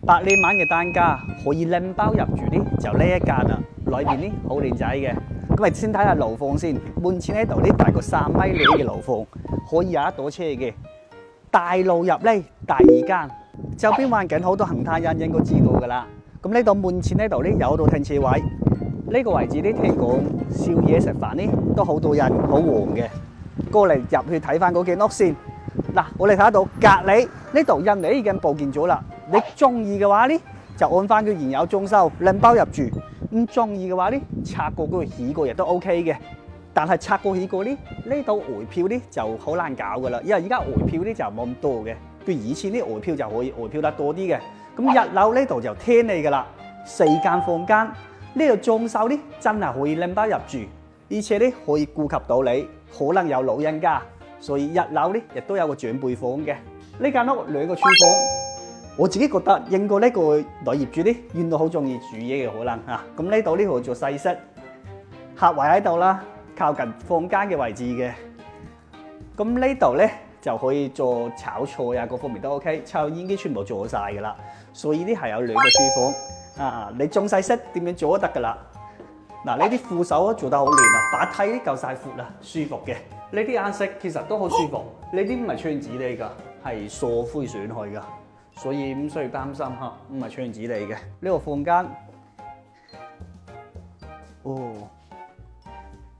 百里萬嘅單價可以拎包入住呢，就呢一間啦。裏邊呢好靚仔嘅，咁咪先睇下樓房先。門前呢度呢大概3米幾嘅樓房，可以有一朵車嘅。大路入呢第2間，周邊環境好多恒泰人應該知道噶啦。咁呢度門前呢度呢有到停車位，呢個位置呢聽講宵夜食飯呢都好多人，好旺嘅。過嚟入去睇翻嗰間屋先。嗱，我哋睇到隔離呢度印尼已經報建咗啦。你中意嘅話呢，就按翻佢現有裝修拎包入住；唔中意嘅話呢，拆過嗰個起過亦都 OK 嘅。但係拆過起過呢度回票呢就好難搞噶啦，因為而家回票呢就冇咁多嘅。譬如以前啲回票就可以回票得多啲嘅。咁1樓呢度就聽你噶啦，4間房間，呢度裝修呢真係可以拎包入住，而且呢可以顧及到你，可能有老人家。所以1樓呢亦都有個長輩房嘅。呢間屋2個廚房，我自己覺得應該呢個女業主呢原來好中意煮嘢嘅可能嚇。咁呢度呢度做西式，客位喺度啦，靠近房間嘅位置嘅。咁呢度呢就可以做炒菜啊，各方面都 OK， 抽煙機全部做好晒㗎啦。所以呢係有2個廚房啊，你中西式點樣做都得㗎啦。嗱，呢啲扶手做得好靚啊，把梯呢夠晒闊啦，舒服嘅。呢啲顏色其實都好舒服，呢啲唔係窗紙嚟㗎，係塑灰上去㗎，所以唔需要擔心嚇，唔係窗紙嚟嘅。呢個房間，哦，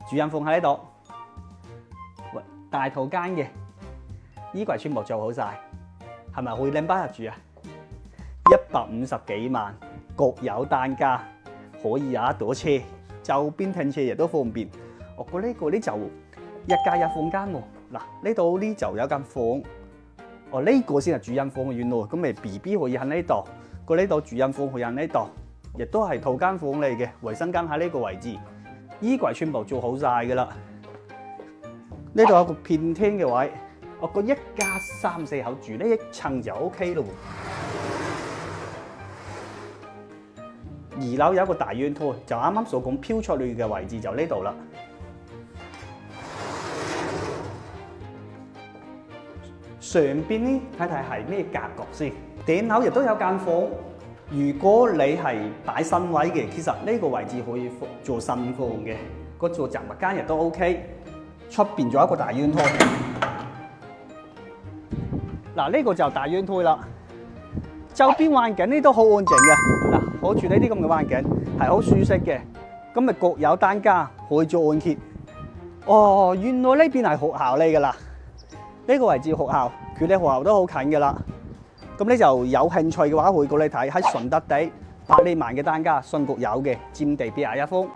主人房喺呢度，喂，大套間嘅，衣櫃全部做好晒，係咪可以拎包入住啊？150幾萬，各有單價，可以有一朵車，周邊停車亦都方便。我覺得呢個呢就1加1房間喎。嗱，呢度呢就有間房，哦呢個先係主人房嘅原來，咁咪 BB 可以喺呢度，個呢度主人房可以喺呢度，亦都係套間房嚟嘅，衞生間喺呢個位置，衣櫃全部做好晒㗎啦。呢度有個片廳嘅位，我個1家3、4口住呢一層就 OK 咯。2樓有一個大陽台，就啱啱所講飄出去嘅位置就呢度啦。上邊呢睇睇係咩格局先？頂樓亦都有間房。如果你係擺新位嘅，其實呢個位置可以做新房嘅。個做雜物間亦都 OK。出邊仲有一個大陽台。嗱，呢個就大陽台啦。周邊環境呢都好安靜嘅。嗱，好似呢啲咁嘅環境係好舒適嘅。咁咪各有單價，可以做按揭。哦，原來呢邊係學校嚟㗎啦。呢個位置學校，佢哋學校都好近㗎啦。咁你就有興趣嘅話，可以過嚟睇喺順德地百里萬嘅單價，信局有嘅，佔地81方。